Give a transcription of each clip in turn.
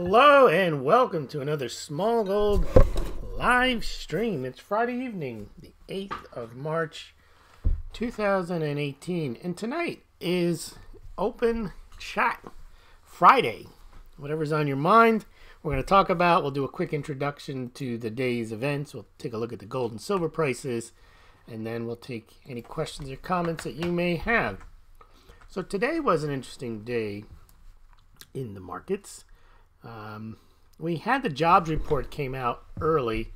Hello and welcome to another Smaulgld live stream. It's Friday evening, the 8th of March, 2018. And tonight is Open Chat Friday. Whatever's on your mind, we're going to talk about. We'll do a quick introduction to the day's events. We'll take a look at the gold and silver prices. And then we'll take any questions or comments that you may have. So today was an interesting day in the markets. We had the jobs report came out early,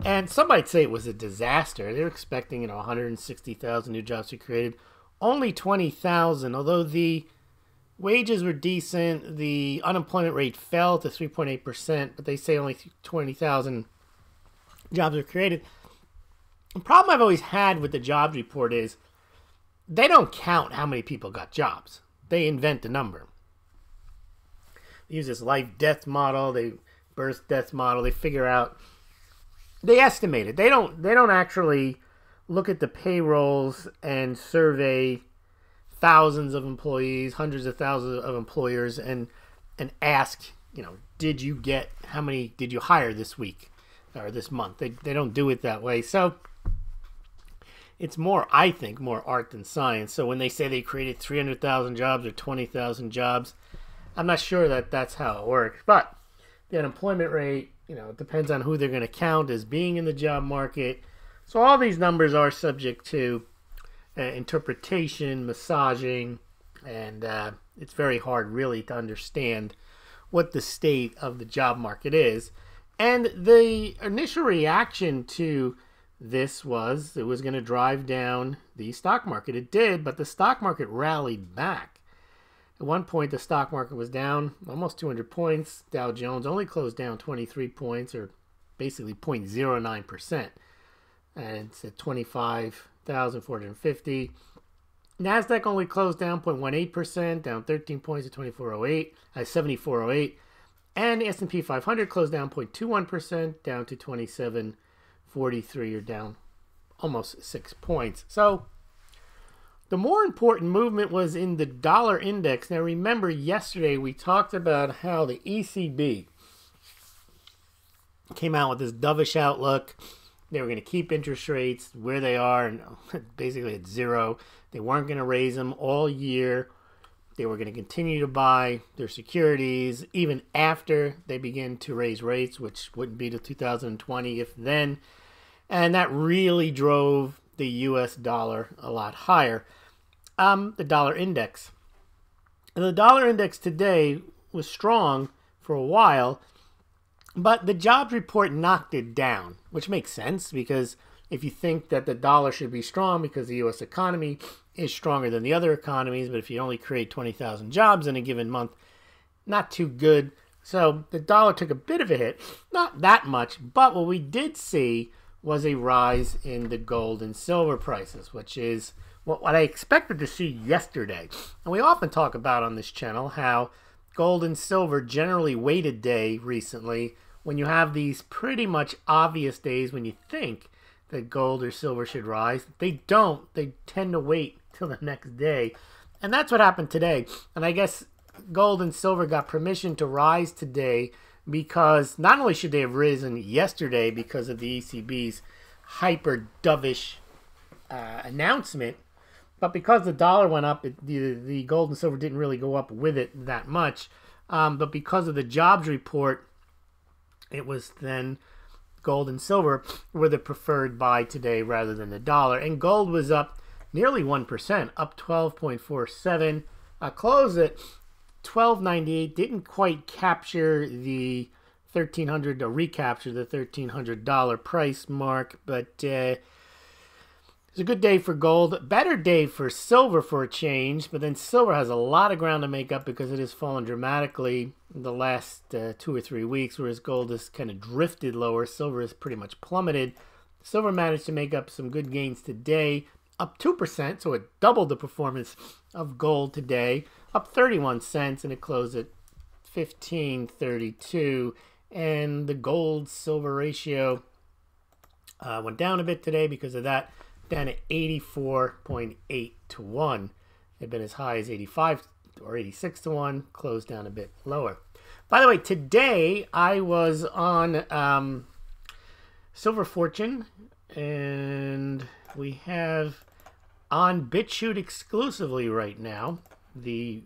and some might say it was a disaster. They were expecting 160,000 new jobs to be created. Only 20,000, although the wages were decent. The unemployment rate fell to 3.8%, but they say only 20,000 jobs were created. The problem I've always had with the jobs report is they don't count how many people got jobs. They invent a number. They use this life-death model, they birth-death model. They figure out, they estimate it. They don't actually look at the payrolls and survey thousands of employees, hundreds of thousands of employers, and ask, did you get, how many did you hire this week or this month? They don't do it that way. So it's more, I think, more art than science. So when they say they created 300,000 jobs or 20,000 jobs, I'm not sure that that's how it works. But the unemployment rate, it depends on who they're going to count as being in the job market. So all these numbers are subject to interpretation, massaging, and it's very hard really to understand what the state of the job market is. And the initial reaction to this was it was going to drive down the stock market. It did, but the stock market rallied back. At one point, the stock market was down almost 200 points. Dow Jones only closed down 23 points, or basically 0.09%. And it's at 25,450. NASDAQ only closed down 0.18%, down 13 points at 7408. And the S&P 500 closed down 0.21%, down to 2743, or down almost 6 points. So the more important movement was in the dollar index. Now remember, yesterday we talked about how the ECB came out with this dovish outlook. They were going to keep interest rates where they are, and basically at zero. They weren't going to raise them all year. They were going to continue to buy their securities even after they begin to raise rates, which wouldn't be till 2020 if then. And that really drove the US dollar a lot higher. The dollar index. And the dollar index today was strong for a while, but the jobs report knocked it down, which makes sense because if you think that the dollar should be strong because the US economy is stronger than the other economies, but if you only create 20,000 jobs in a given month, not too good. So the dollar took a bit of a hit, not that much, but what we did see was a rise in the gold and silver prices, which is what I expected to see yesterday. And we often talk about on this channel how gold and silver generally wait a day recently when you have these pretty much obvious days when you think that gold or silver should rise. They don't. They tend to wait till the next day. And that's what happened today. And I guess gold and silver got permission to rise today because not only should they have risen yesterday because of the ECB's hyper dovish announcement, but because the dollar went up, the gold and silver didn't really go up with it that much. But because of the jobs report, it was then gold and silver were the preferred buy today rather than the dollar. And gold was up nearly 1%, up 12.47. Closed at 1298. Didn't quite capture the 1,300 to recapture the $1,300 price mark, but it's a good day for gold. Better day for silver for a change, but then silver has a lot of ground to make up because it has fallen dramatically in the last 2 or 3 weeks, whereas gold has kind of drifted lower. Silver has pretty much plummeted. Silver managed to make up some good gains today, up 2%, so it doubled the performance of gold today, up 31 cents, and it closed at 15.32. And the gold-silver ratio went down a bit today because of that, down at 84.8 to 1. It had been as high as 85 or 86 to 1, closed down a bit lower. By the way, today I was on Silver Fortune, and we have on BitChute exclusively right now the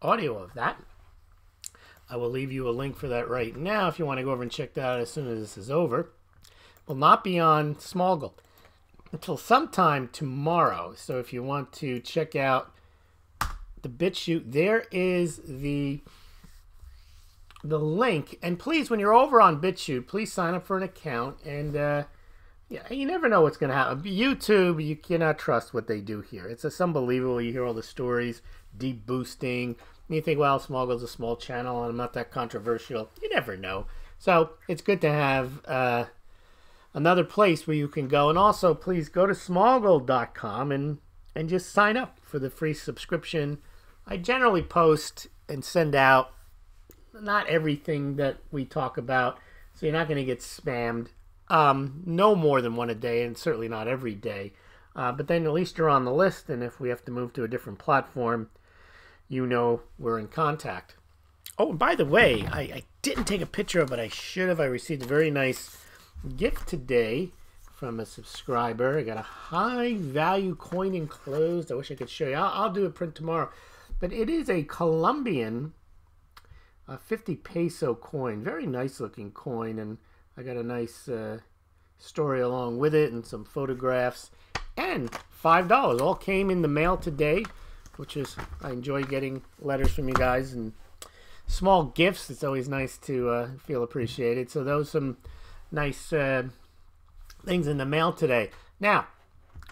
audio of that. I will leave you a link for that right now if you want to go over and check that out as soon as this is over. Will not be on Smaulgld until sometime tomorrow. So if you want to check out the BitChute, there is the link. And please, when you're over on BitChute, please sign up for an account. And yeah, you never know what's going to happen. YouTube, you cannot trust what they do here. It's unbelievable. You hear all the stories, deep boosting. And you think, well, Smaulgld's a small channel and I'm not that controversial. You never know. So it's good to have another place where you can go. And also, please go to smaulgld.com and just sign up for the free subscription. I generally post and send out not everything that we talk about, so you're not going to get spammed. No more than one a day, and certainly not every day. But then at least you're on the list, and if we have to move to a different platform, you know we're in contact. Oh, and by the way, I didn't take a picture of it. I should have. I received a very nice gift today from a subscriber. I got a high value coin enclosed. I wish I could show you. I'll do a print tomorrow. But it is a Colombian 50 peso coin. Very nice looking coin. And I got a nice story along with it and some photographs. And $5. All came in the mail today, which is, I enjoy getting letters from you guys and small gifts. It's always nice to feel appreciated. So those some nice things in the mail today. Now,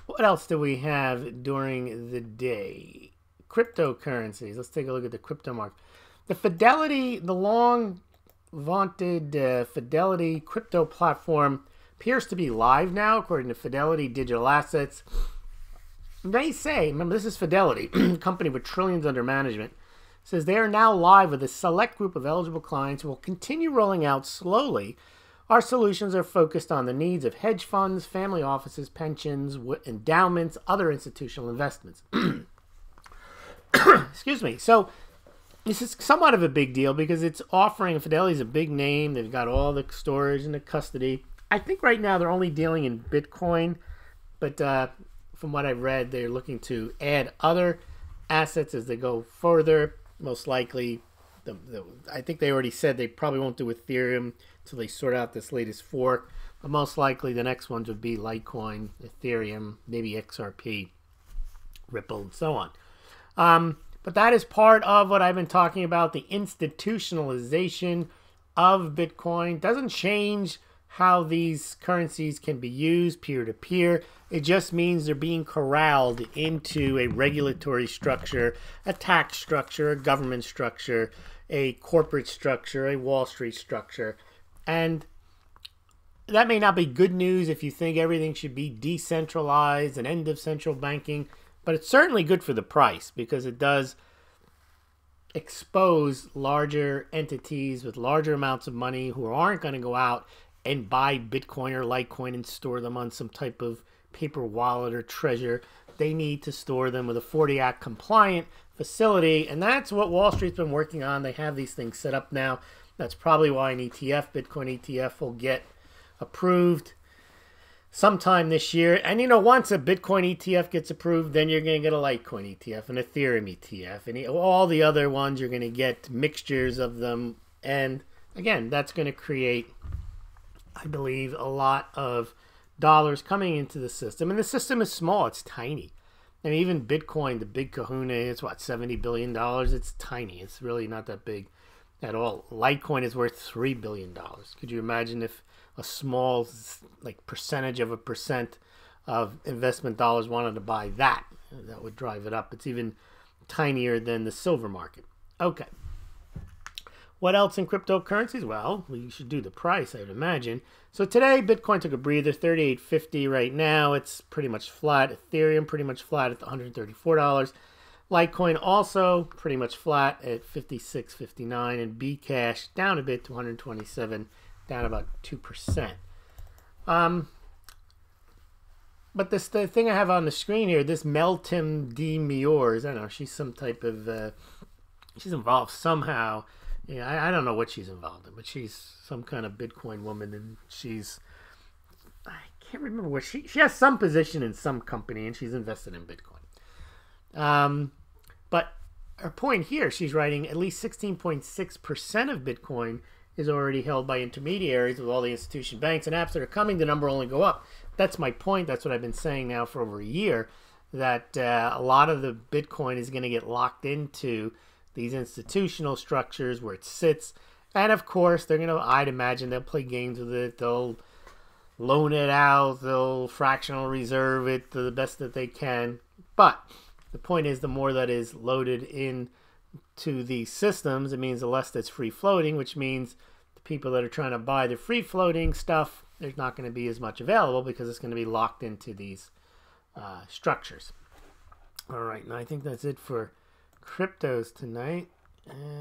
what else do we have during the day? Cryptocurrencies. Let's take a look at the crypto market. The Fidelity, the long vaunted Fidelity crypto platform appears to be live now, according to Fidelity Digital Assets. They say, remember this is Fidelity, a company with trillions under management, says they are now live with a select group of eligible clients who will continue rolling out slowly. Our solutions are focused on the needs of hedge funds, family offices, pensions, endowments, other institutional investments. Excuse me. So this is somewhat of a big deal because it's offering, Fidelity's a big name. They've got all the storage and the custody. I think right now they're only dealing in Bitcoin, but from what I've read, they're looking to add other assets as they go further. Most likely, I think they already said they probably won't do Ethereum until they sort out this latest fork. But most likely the next ones would be Litecoin, Ethereum, maybe XRP, Ripple, and so on. But that is part of what I've been talking about, the institutionalization of Bitcoin. Doesn't change how these currencies can be used peer-to-peer. It just means they're being corralled into a regulatory structure, a tax structure, a government structure, a corporate structure, a Wall Street structure. And that may not be good news if you think everything should be decentralized, an end of central banking, but it's certainly good for the price because it does expose larger entities with larger amounts of money who aren't going to go out and buy Bitcoin or Litecoin and store them on some type of paper wallet or treasure. They need to store them with a 40 Act compliant facility, and that's what Wall Street's been working on. They have these things set up now. That's probably why an ETF, Bitcoin ETF, will get approved sometime this year. And you know, once a Bitcoin ETF gets approved, then you're going to get a Litecoin ETF, an Ethereum ETF, and all the other ones, you're going to get mixtures of them. And again, that's going to create, I believe, a lot of dollars coming into the system. And the system is small. It's tiny. I mean, even Bitcoin, the big kahuna, it's what, $70 billion? It's tiny. It's really not that big at all. Litecoin is worth $3 billion. Could you imagine if a small, like, percentage of a percent of investment dollars wanted to buy that? That would drive it up. It's even tinier than the silver market. Okay. What else in cryptocurrencies? Well, we should do the price, I would imagine. So today, Bitcoin took a breather, $38.50 right now. It's pretty much flat. Ethereum pretty much flat at $134. Litecoin also pretty much flat at $56.59. And Bcash down a bit to $127, down about 2%. But the thing I have on the screen here, this Meltem D. Miors, I don't know, she's some type of, she's involved somehow. Yeah, I don't know what she's involved in, but she's some kind of Bitcoin woman, and I can't remember what she has some position in some company, and she's invested in Bitcoin. But her point here, she's writing at least 16.6% of Bitcoin is already held by intermediaries with all the institution banks and apps that are coming. The number will only go up. That's my point. That's what I've been saying now for over a year, that a lot of the Bitcoin is going to get locked into these institutional structures where it sits. And of course, they're going to, I'd imagine they'll play games with it. They'll loan it out. They'll fractional reserve it to the best that they can. But the point is, the more that is loaded in to these systems, it means the less that's free floating, which means the people that are trying to buy the free floating stuff, there's not going to be as much available because it's going to be locked into these structures. All right, now I think that's it for cryptos tonight.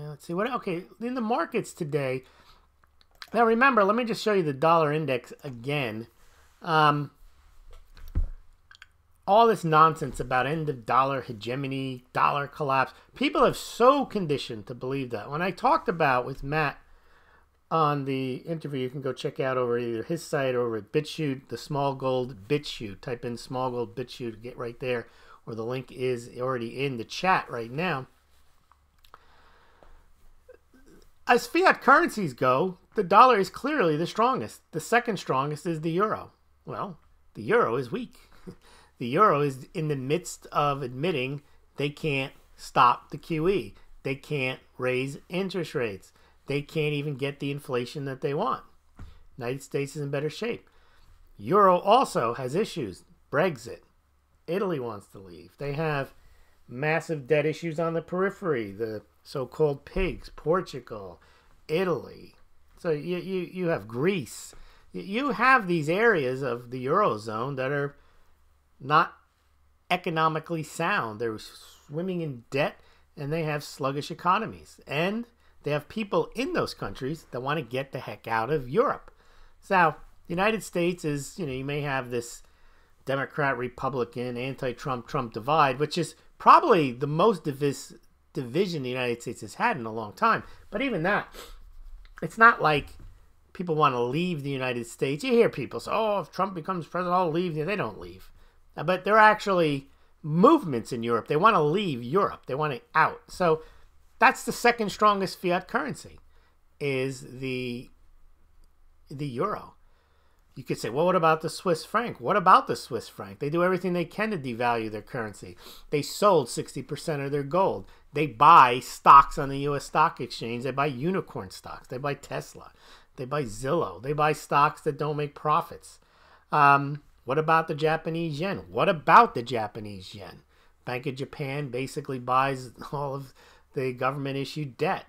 Let's see what. Okay, in the markets today. Now remember, let me just show you the dollar index again. All this nonsense about end of dollar hegemony, dollar collapse. People have so conditioned to believe that. When I talked about with Matt on the interview, you can go check out over either his site or over at BitChute, the Smaulgld BitChute. Type in Smaulgld BitChute to get right there, or the link is already in the chat right now. As fiat currencies go, the dollar is clearly the strongest. The second strongest is the euro. Well, the euro is weak. The euro is in the midst of admitting they can't stop the QE. They can't raise interest rates. They can't even get the inflation that they want. United States is in better shape. Euro also has issues. Brexit. Italy wants to leave. They have massive debt issues on the periphery. The so-called pigs. Portugal. Italy. So you have Greece. You have these areas of the Eurozone that are not economically sound. They're swimming in debt, and they have sluggish economies. And they have people in those countries that want to get the heck out of Europe. So the United States is, you may have this Democrat, Republican, anti-Trump, Trump divide, which is probably the most division the United States has had in a long time. But even that, it's not like people want to leave the United States. You hear people say, oh, if Trump becomes president, I'll leave. They don't leave. But there are actually movements in Europe. They want to leave Europe. They want it out. So that's the second strongest fiat currency, is the euro. You could say, well, what about the Swiss franc? What about the Swiss franc? They do everything they can to devalue their currency. They sold 60% of their gold. They buy stocks on the U.S. stock exchange. They buy unicorn stocks. They buy Tesla. They buy Zillow. They buy stocks that don't make profits. What about the Japanese yen? What about the Japanese yen? Bank of Japan basically buys all of the government-issued debt.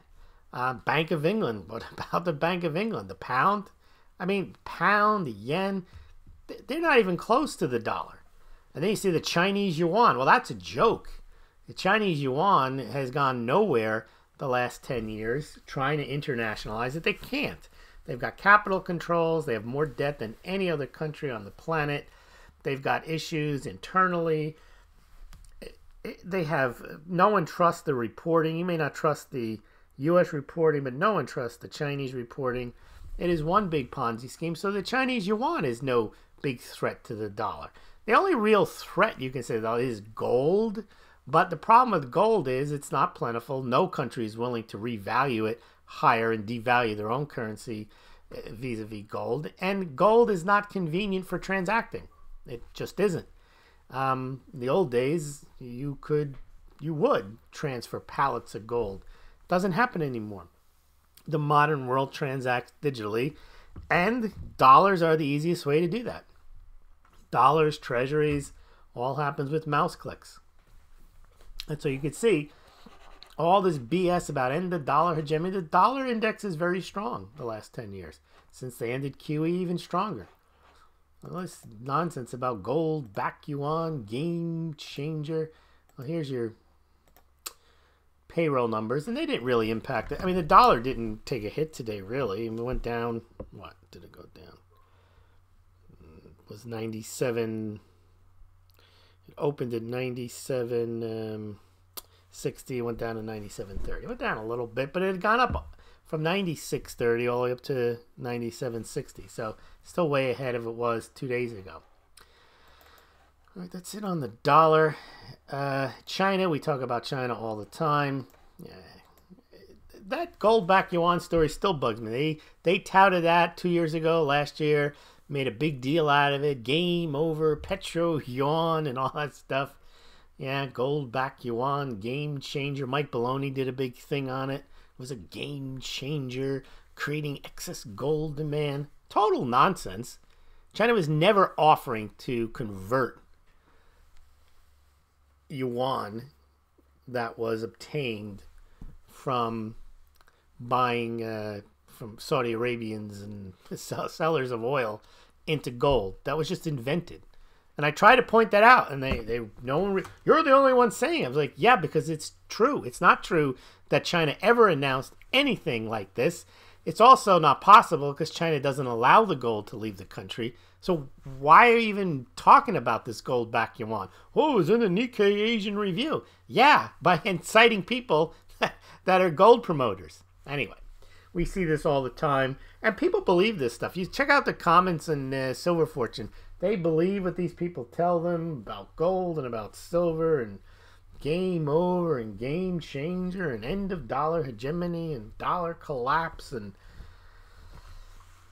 Bank of England. What about the Bank of England? The pound? I mean, pound, the yen, they're not even close to the dollar. And then you see the Chinese yuan. Well, that's a joke. The Chinese yuan has gone nowhere the last 10 years trying to internationalize it. They can't. They've got capital controls. They have more debt than any other country on the planet. They've got issues internally. They have, no one trusts the reporting. You may not trust the U.S. reporting, but no one trusts the Chinese reporting. It is one big Ponzi scheme. So the Chinese yuan is no big threat to the dollar. The only real threat, you can say, though, is gold. But the problem with gold is it's not plentiful. No country is willing to revalue it higher and devalue their own currency vis-a-vis gold. And gold is not convenient for transacting. It just isn't. In the old days, you would transfer pallets of gold. It doesn't happen anymore. The modern world transacts digitally, and dollars are the easiest way to do that. Dollars, treasuries, all happens with mouse clicks. And so you can see all this BS about end the dollar hegemony. The dollar index is very strong the last 10 years. Since they ended QE, even stronger. All this nonsense about gold, back yuan, game changer. Well, here's your payroll numbers, and they didn't really impact it. I mean, the dollar didn't take a hit today, really. I mean, it went down. What did it go down? It was 97. opened at 97.60, went down to 97.30. It went down a little bit, but it had gone up from 96.30 all the way up to 97.60. So still way ahead of it was 2 days ago. All right, that's it on the dollar. China, we talk about China all the time. That gold-backed yuan story still bugs me. They touted that 2 years ago, last year, made a big deal out of it. Game over, petro yuan, and all that stuff. Yeah, gold-backed yuan, game changer. Mike Baloney did a big thing on it. It was a game changer, creating excess gold demand. Total nonsense. China was never offering to convert yuan that was obtained from buying from Saudi Arabians and sellers of oil into gold. That was just invented. And I try to point that out, and you're the only one saying it. I was like, yeah, because it's true. It's not true that China ever announced anything like this. It's also not possible because China doesn't allow the gold to leave the country. So why are you even talking about this gold-backed yuan? Oh, it was in the Nikkei Asian Review. Yeah, by inciting people that are gold promoters. Anyway, we see this all the time, and people believe this stuff. You check out the comments in Silver Fortune. They believe what these people tell them about gold and about silver and game over and game changer and end of dollar hegemony and dollar collapse. And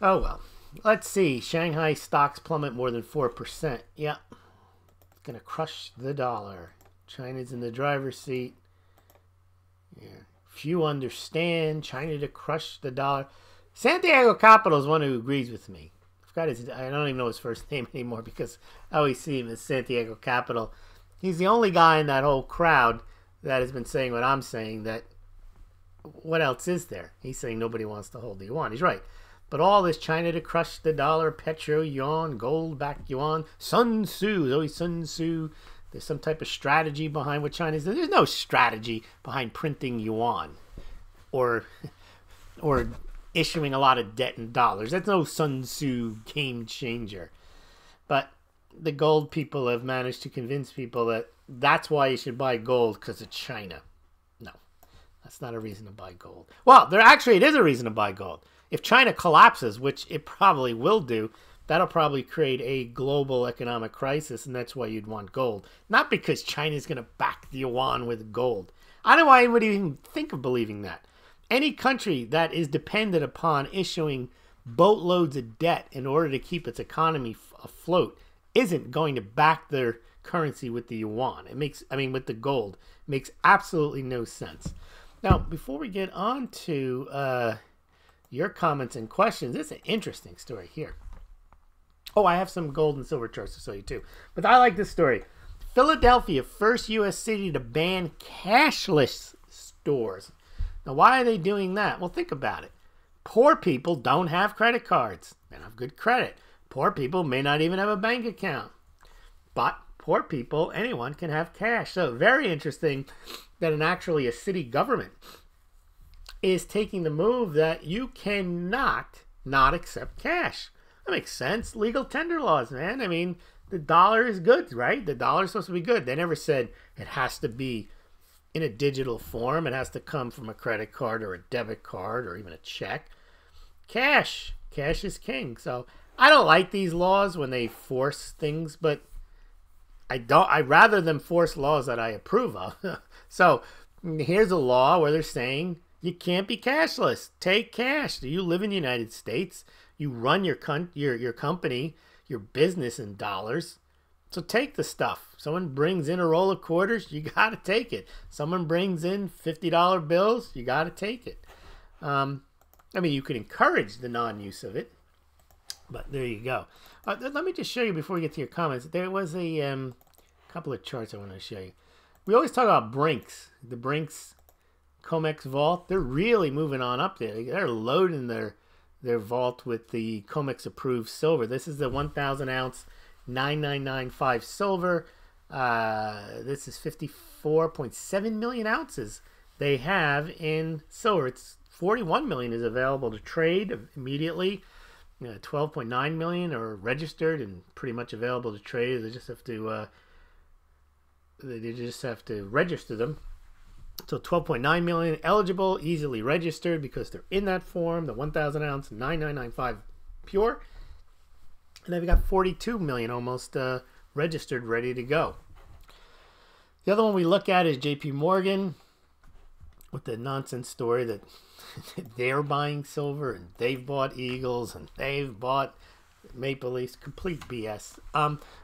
oh well. Let's see. Shanghai stocks plummet more than 4%. Yeah. It's going to crush the dollar. China's in the driver's seat. Yeah. Few understand China to crush the dollar. Santiago Capital is one who agrees with me. I don't even know his first name anymore because I always see him as Santiago Capital. He's the only guy in that whole crowd that has been saying what I'm saying, that what else is there? He's saying nobody wants to hold the yuan. He's right. But all this China to crush the dollar, petro yuan, gold-backed yuan, Sun Tzu, there's always Sun Tzu. There's some type of strategy behind what China's doing. There's no strategy behind printing yuan or issuing a lot of debt in dollars. That's no Sun Tzu game changer. But the gold people have managed to convince people that that's why you should buy gold, because of China. No, that's not a reason to buy gold. Well, it is a reason to buy gold. If China collapses, which it probably will do, that'll probably create a global economic crisis, and that's why you'd want gold. Not because China's going to back the yuan with gold. I don't know why anybody even think of believing that. Any country that is dependent upon issuing boatloads of debt in order to keep its economy afloat isn't going to back their currency with the yuan. With the gold. It makes absolutely no sense. Now, before we get on to your comments and questions, this is an interesting story here. Oh, I have some gold and silver charts to show you too. But I like this story. Philadelphia, first U.S. city to ban cashless stores. Now, why are they doing that? Well, think about it. Poor people don't have credit cards. They don't have good credit. Poor people may not even have a bank account. But poor people, anyone can have cash. So very interesting that actually a city government is taking the move that you cannot not accept cash. That makes sense. Legal tender laws, man. I mean, the dollar is good, right? The dollar is supposed to be good. They never said it has to be in a digital form. It has to come from a credit card or a debit card or even a check. Cash. Cash is king. So I don't like these laws when they force things, but I'd rather them force laws that I approve of. So here's a law where they're saying you can't be cashless. Take cash. Do you live in the United States? You run your company, your business in dollars. So take the stuff. Someone brings in a roll of quarters, you got to take it. Someone brings in $50 bills, you got to take it. You could encourage the non-use of it, but there you go. Let me just show you before we get to your comments. There was a couple of charts I want to show you. We always talk about Brinks, the Brinks COMEX vault. They're really moving on up there. They're loading their vault with the COMEX approved silver. This is the 1,000 ounce 9995 silver. This is 54.7 million ounces they have in silver. It's 41 million is available to trade immediately. 12.9 million are registered and pretty much available to trade. They just have to They just have to register them. So 12.9 million eligible, easily registered because they're in that form, the 1,000 ounce 9995 pure. And they've got 42 million almost registered, ready to go. The other one we look at is JP Morgan with the nonsense story that they're buying silver and they've bought Eagles and they've bought Maple Leafs. Complete BS.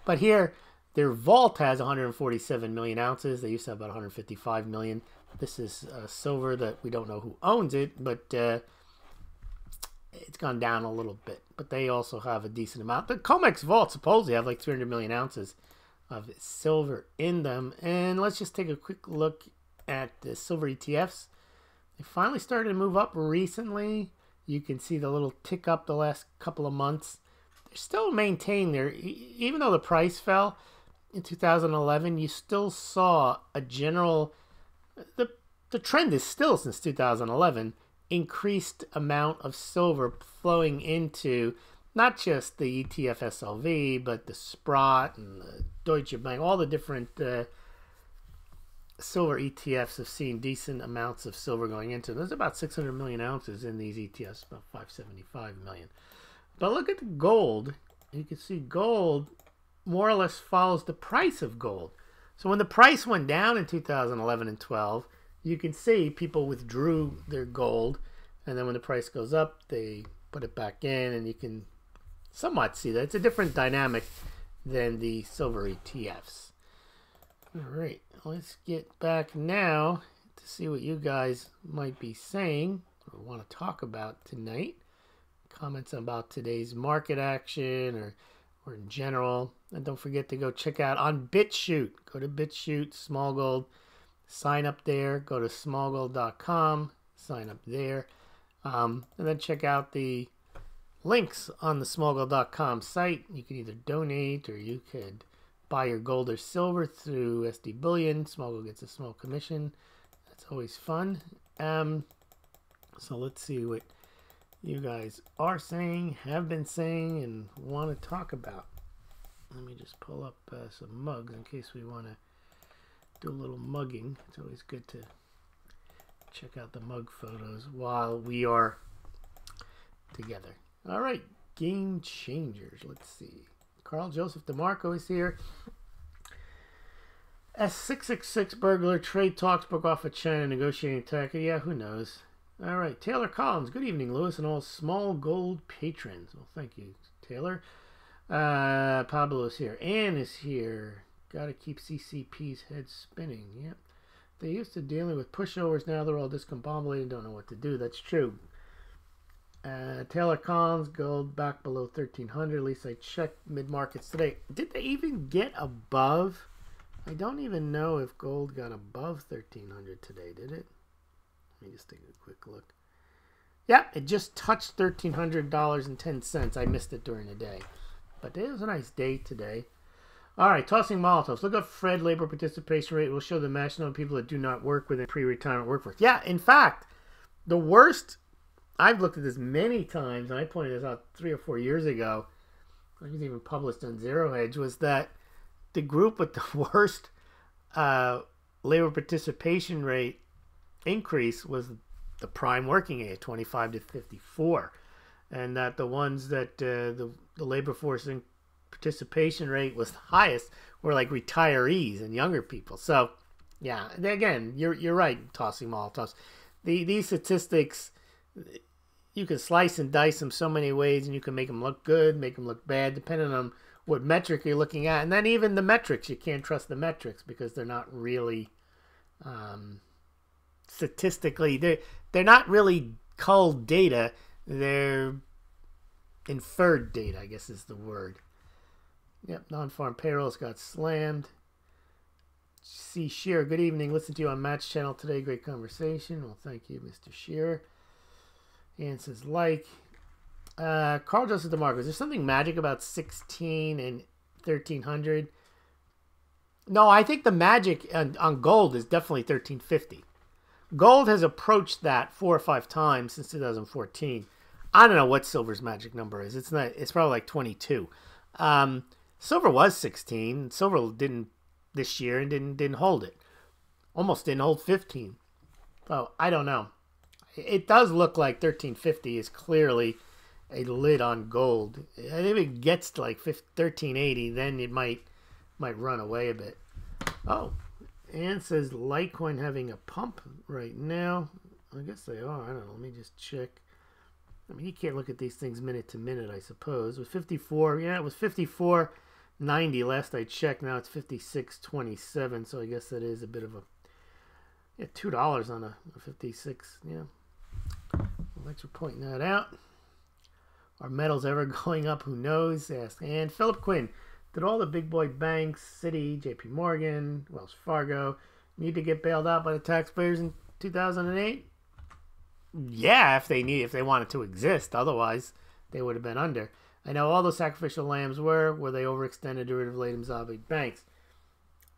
But here, their vault has 147 million ounces. They used to have about 155 million. This is silver that we don't know who owns it, but it's gone down a little bit. But they also have a decent amount. The COMEX vault supposedly have like 300 million ounces of silver in them. And let's just take a quick look at the silver ETFs. They finally started to move up recently. You can see the little tick up the last couple of months. They're still maintained there. Even though the price fell in 2011, you still saw a general... The trend is still, since 2011, increased amount of silver flowing into not just the ETF SLV, but the Sprott and the Deutsche Bank. All the different silver ETFs have seen decent amounts of silver going into them. There's about 600 million ounces in these ETFs, about 575 million. But look at the gold. You can see gold more or less follows the price of gold. So when the price went down in 2011 and 12, you can see people withdrew their gold, and then when the price goes up, they put it back in, and you can somewhat see that. It's a different dynamic than the silver ETFs. All right, let's get back now to see what you guys might be saying or want to talk about tonight. Comments about today's market action or in general. And don't forget to go check out on BitChute. Go to BitChute, Smaulgld. Sign up there. Go to smaulgld.com. Sign up there. And then check out the links on the smaulgld.com site. You can either donate or you could buy your gold or silver through SD Bullion. Smaulgld gets a small commission. That's always fun. So let's see what you guys are saying, have been saying, and want to talk about. Let me just pull up some mugs in case we want to do a little mugging. It's always good to check out the mug photos while we are together. All right, game changers. Let's see. Carl Joseph DeMarco is here. S666 burglar trade talks broke off with China negotiating attack. Yeah, who knows? All right, Taylor Collins. Good evening, Lewis, and all Smaulgld patrons. Well, thank you, Taylor. Pablo is here. Ann is here. Got to keep CCP's head spinning. Yep. They used to dealing with pushovers. Now they're all discombobulated. Don't know what to do. That's true. Taylor Collins, gold back below 1,300. At least I checked mid-markets today. Did they even get above? I don't even know if gold got above 1,300 today, did it? Let me just take a quick look. Yeah, it just touched $1,300.10. I missed it during the day. But it was a nice day today. All right, tossing Molotovs. Look up Fred labor participation rate. Will show the maximum people that do not work within pre-retirement workforce. Yeah, in fact, the worst, I've looked at this many times, and I pointed this out 3 or 4 years ago. It was even published on Zero Hedge, was that the group with the worst labor participation rate increase was the prime working age, 25 to 54, and that the ones that the labor force participation rate was the highest were like retirees and younger people. So yeah, again, you're right, tossing Molotovs. These statistics, you can slice and dice them so many ways, and you can make them look good, make them look bad, depending on what metric you're looking at. And then even the metrics, you can't trust the metrics because they're not really statistically, they're not really culled data. They're inferred data, I guess is the word. Yep, non-farm payrolls got slammed. C. Shearer, good evening. Listen to you on Match Channel today. Great conversation. Well, thank you, Mr. Shearer. And says, Carl Joseph DeMarco, is there something magic about 16 and 1,300? No, I think the magic on gold is definitely 1,350. Gold has approached that 4 or 5 times since 2014. I don't know what silver's magic number is. It's probably like 22. Silver was 16. Silver didn't this year and didn't hold it. Almost didn't hold 15. So I don't know. It does look like 1350 is clearly a lid on gold. I think if it gets to like 1380, then it might run away a bit. Oh, and says Litecoin having a pump right now. I guess they are. I don't know. Let me just check. I mean, you can't look at these things minute to minute, I suppose. It was 54. Yeah, it was 54.90 last I checked. Now it's 56.27. So I guess that is a bit of a $2 on a 56. Yeah. Well, thanks for pointing that out. Are metals ever going up? Who knows? Ask. And Philip Quinn, did all the big boy banks, Citi, JP Morgan, Wells Fargo, need to get bailed out by the taxpayers in 2008? Yeah, if they wanted to exist. Otherwise, they would have been under. I know all the sacrificial lambs were they overextended derivative-laden zombie banks.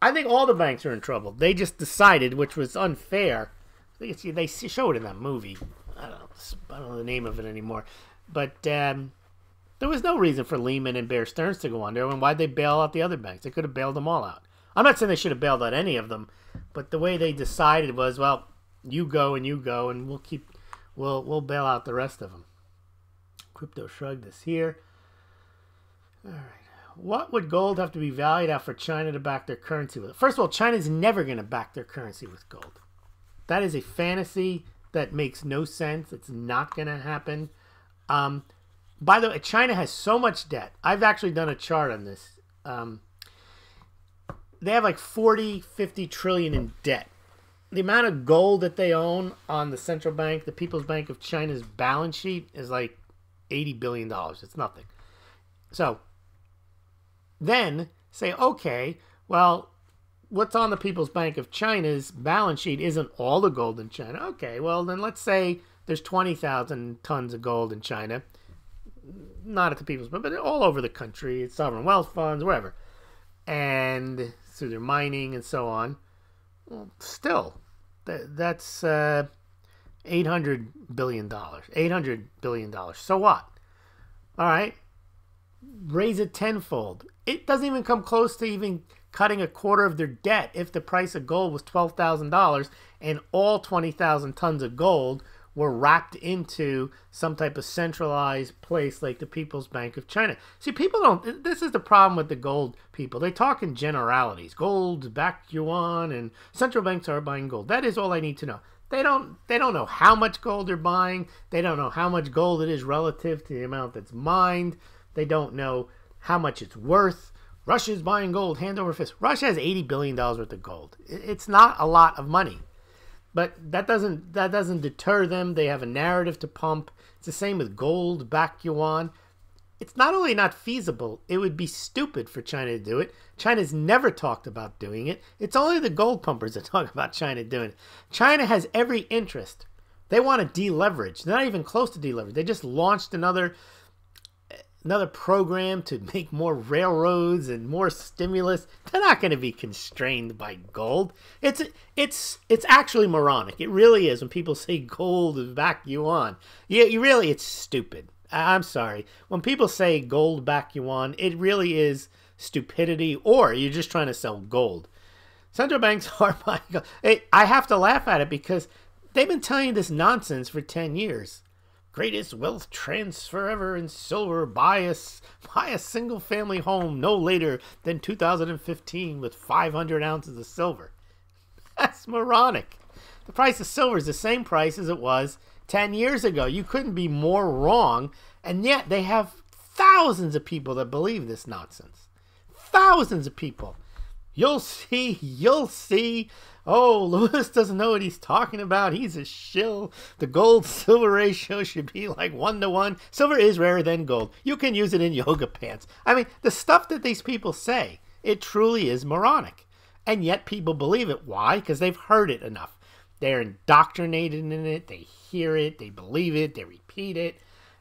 I think all the banks are in trouble. They just decided, which was unfair. They showed in that movie. I don't know the name of it anymore. But there was no reason for Lehman and Bear Stearns to go under. And why'd they bail out the other banks? They could have bailed them all out. I'm not saying they should have bailed out any of them, but the way they decided was, well, you go, and we'll bail out the rest of them. Crypto Shrugged is here. All right. What would gold have to be valued at for China to back their currency with? First of all, China's never going to back their currency with gold. That is a fantasy that makes no sense. It's not going to happen. By the way, China has so much debt. I've actually done a chart on this. They have like 50 trillion in debt. The amount of gold that they own on the central bank, the People's Bank of China's balance sheet, is like $80 billion. It's nothing. So then say, okay, well, what's on the People's Bank of China's balance sheet isn't all the gold in China. Okay, well, then let's say there's 20,000 tons of gold in China. Not at the People's Bank, but all over the country. It's sovereign wealth funds, wherever. And through their mining and so on. Well, still, that's $800 billion. $800 billion. So what? All right. Raise it tenfold. It doesn't even come close to even cutting a quarter of their debt if the price of gold was $12,000 and all 20,000 tons of gold were wrapped into some type of centralized place like the People's Bank of China. See, people don't, this is the problem with the gold people. They talk in generalities. Gold, back yuan, and central banks are buying gold. That is all I need to know. They don't know how much gold they're buying. They don't know how much gold it is relative to the amount that's mined. They don't know how much it's worth. Russia's buying gold hand over fist. Russia has $80 billion worth of gold. It's not a lot of money. But that doesn't deter them. They have a narrative to pump. It's the same with gold, back yuan. It's not only not feasible, it would be stupid for China to do it. China's never talked about doing it. It's only the gold pumpers that talk about China doing it. China has every interest. They want to deleverage. They're not even close to deleverage. They just launched another program to make more railroads and more stimulus. They're not going to be constrained by gold. It's actually moronic. It really is. When people say gold is back yuan, it's stupid. I'm sorry. When people say gold back yuan, it really is stupidity, or you're just trying to sell gold. Central banks are buying gold. I have to laugh at it because they've been telling you this nonsense for 10 years. Greatest wealth transfer ever in silver. Buy a single family home no later than 2015 with 500 ounces of silver. That's moronic. The price of silver is the same price as it was 10 years ago. You couldn't be more wrong. And yet they have thousands of people that believe this nonsense. Thousands of people. You'll see. Oh, Lewis doesn't know what he's talking about. He's a shill. The gold-silver ratio should be like 1-to-1. Silver is rarer than gold. You can use it in yoga pants. I mean, the stuff that these people say, it truly is moronic. And yet people believe it. Why? Because they've heard it enough. They're indoctrinated in it. They hear it. They believe it. They repeat it.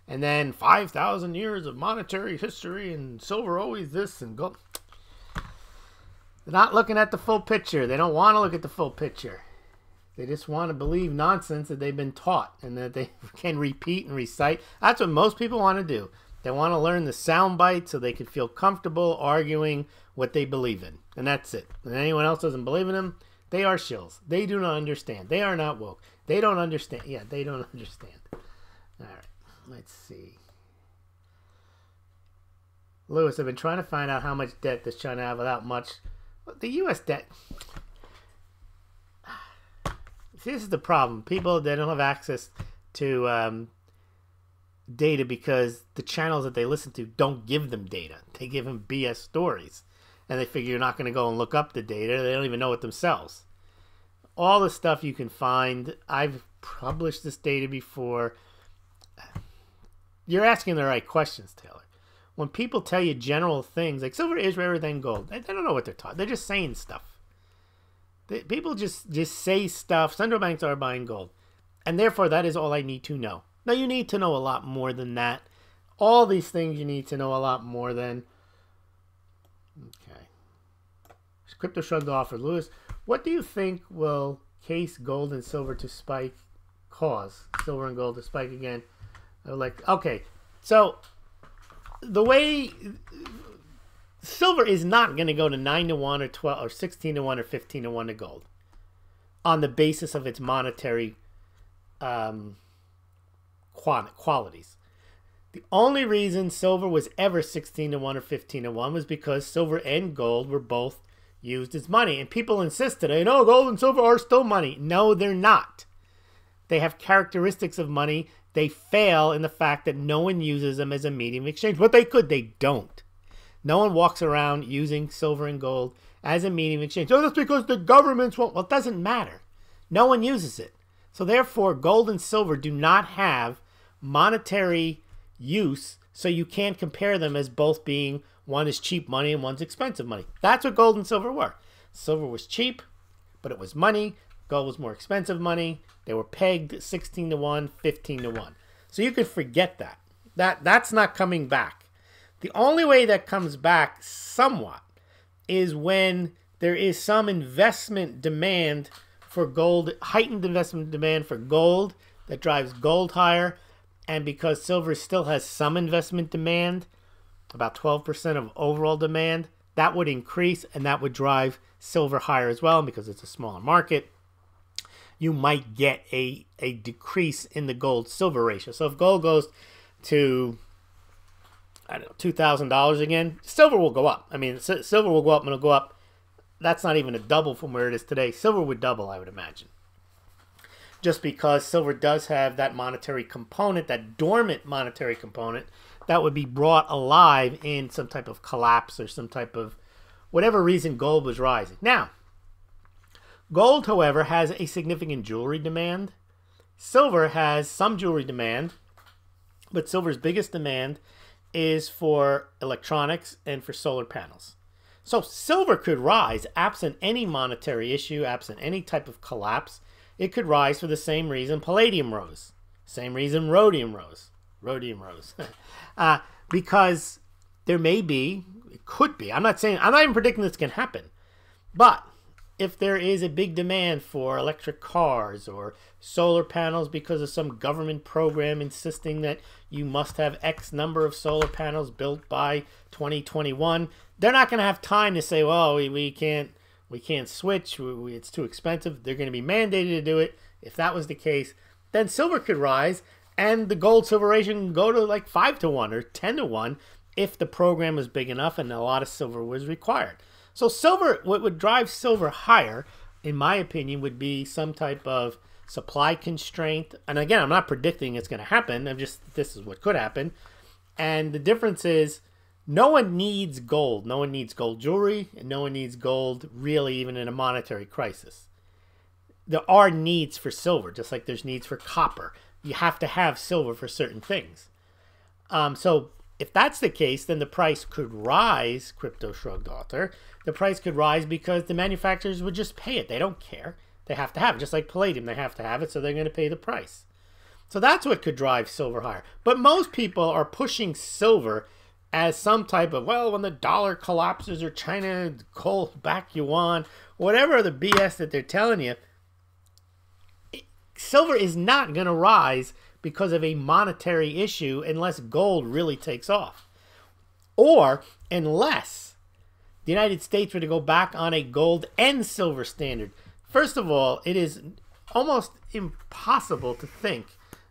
And then 5,000 years of monetary history and silver always this and gold. They're not looking at the full picture. They don't want to look at the full picture. They just want to believe nonsense that they've been taught and that they can repeat and recite. That's what most people want to do. They want to learn the sound bite so they can feel comfortable arguing what they believe in. And that's it. And anyone else doesn't believe in them, they are shills. They do not understand. They are not woke. They don't understand. Yeah, they don't understand. All right, let's see. Lewis, I've been trying to find out how much debt does China have without much. The U.S. debt. See, this is the problem. People, they don't have access to data because the channels that they listen to don't give them data. They give them BS stories. And they figure you're not going to go and look up the data. They don't even know it themselves. All the stuff you can find. I've published this data before. You're asking the right questions, Taylor. When people tell you general things like silver is rarer than gold, they don't know what they're talking. They're just saying stuff. People just say stuff. Central banks are buying gold. And therefore, that is all I need to know. Now, you need to know a lot more than that. All these things you need to know a lot more than. Okay. Crypto shrugged off for Lewis. What do you think will case gold and silver to spike cause? Silver and gold to spike again. Okay. So, the way silver is not going to go to 9-to-1 or 12 or 16-to-1 or 15-to-1 to gold on the basis of its monetary qualities. The only reason silver was ever 16-to-1 or 15-to-1 was because silver and gold were both used as money. And people insist today, no, gold and silver are still money. No, they're not. They have characteristics of money. They fail in the fact that no one uses them as a medium of exchange. But they could. They don't. No one walks around using silver and gold as a medium of exchange. Oh, that's because the governments won't. Well, it doesn't matter. No one uses it. So therefore, gold and silver do not have monetary use, so you can't compare them as both being one is cheap money and one's expensive money. That's what gold and silver were. Silver was cheap, but it was money. Gold was more expensive money. They were pegged 16-to-1, 15-to-1. So you could forget that. That's not coming back. The only way that comes back somewhat is when there is some investment demand for gold, heightened investment demand for gold that drives gold higher. And because silver still has some investment demand, about 12% of overall demand, that would increase and that would drive silver higher as well because it's a smaller market. You might get a decrease in the gold-silver ratio. So if gold goes to, I don't know, $2,000 again, silver will go up. I mean, silver will go up and it'll go up. That's not even a double from where it is today. Silver would double, I would imagine. Just because silver does have that monetary component, that dormant monetary component, that would be brought alive in some type of collapse or some type of whatever reason gold was rising. Now, gold, however, has a significant jewelry demand. Silver has some jewelry demand, but silver's biggest demand is for electronics and for solar panels. So silver could rise absent any monetary issue, absent any type of collapse. It could rise for the same reason palladium rose, same reason rhodium rose, because there may be, it could be. I'm not even predicting this can happen, but if there is a big demand for electric cars or solar panels because of some government program insisting that you must have X number of solar panels built by 2021, they're not going to have time to say, well, we can't switch, it's too expensive. They're going to be mandated to do it. If that was the case, then silver could rise and the gold-silver ratio can go to like 5-to-1 or 10-to-1 if the program was big enough and a lot of silver was required. So silver, what would drive silver higher, in my opinion, would be some type of supply constraint. And again, I'm not predicting it's going to happen. This is what could happen. And the difference is no one needs gold. No one needs gold jewelry, and no one needs gold really even in a monetary crisis. There are needs for silver, just like there's needs for copper. You have to have silver for certain things. So if that's the case, then the price could rise, Crypto Shrugged Author. The price could rise because the manufacturers would just pay it. They don't care. They have to have it. Just like palladium, they have to have it, so they're going to pay the price. So that's what could drive silver higher. But most people are pushing silver as some type of, well, when the dollar collapses or China calls back yuan, whatever the BS that they're telling you, silver is not going to rise because of a monetary issue unless gold really takes off. Or unless the United States were to go back on a gold and silver standard. First of all, it is almost impossible to think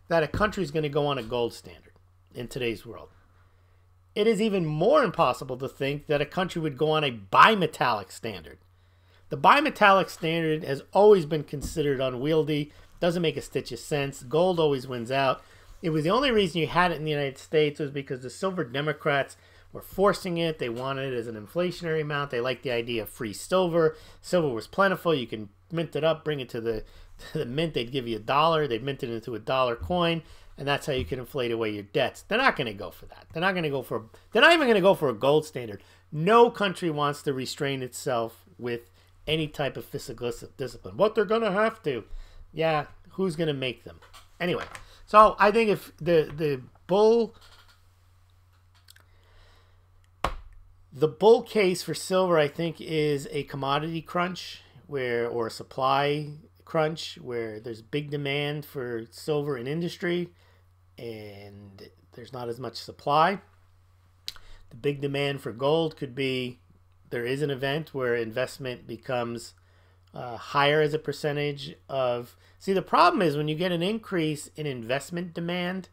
that a country is going to go on a gold standard in today's world. It is even more impossible to think that a country would go on a bimetallic standard. The bimetallic standard has always been considered unwieldy, doesn't make a stitch of sense. Gold always wins out. It was the only reason you had it in the United States was because the silver Democrats were forcing it. They wanted it as an inflationary amount. They liked the idea of free silver. Silver was plentiful. You can mint it up, bring it to the mint. They'd give you $1. They'd mint it into a dollar coin, and that's how you can inflate away your debts. They're not going to go for that. They're not even going to go for a gold standard. No country wants to restrain itself with any type of fiscal discipline. What they're going to have to. Yeah, who's going to make them? Anyway, so I think if the bull case for silver, I think, is a commodity crunch or a supply crunch where there's big demand for silver in industry and there's not as much supply. The big demand for gold could be there is an event where investment becomes higher as a percentage of... See, the problem is when you get an increase in investment demand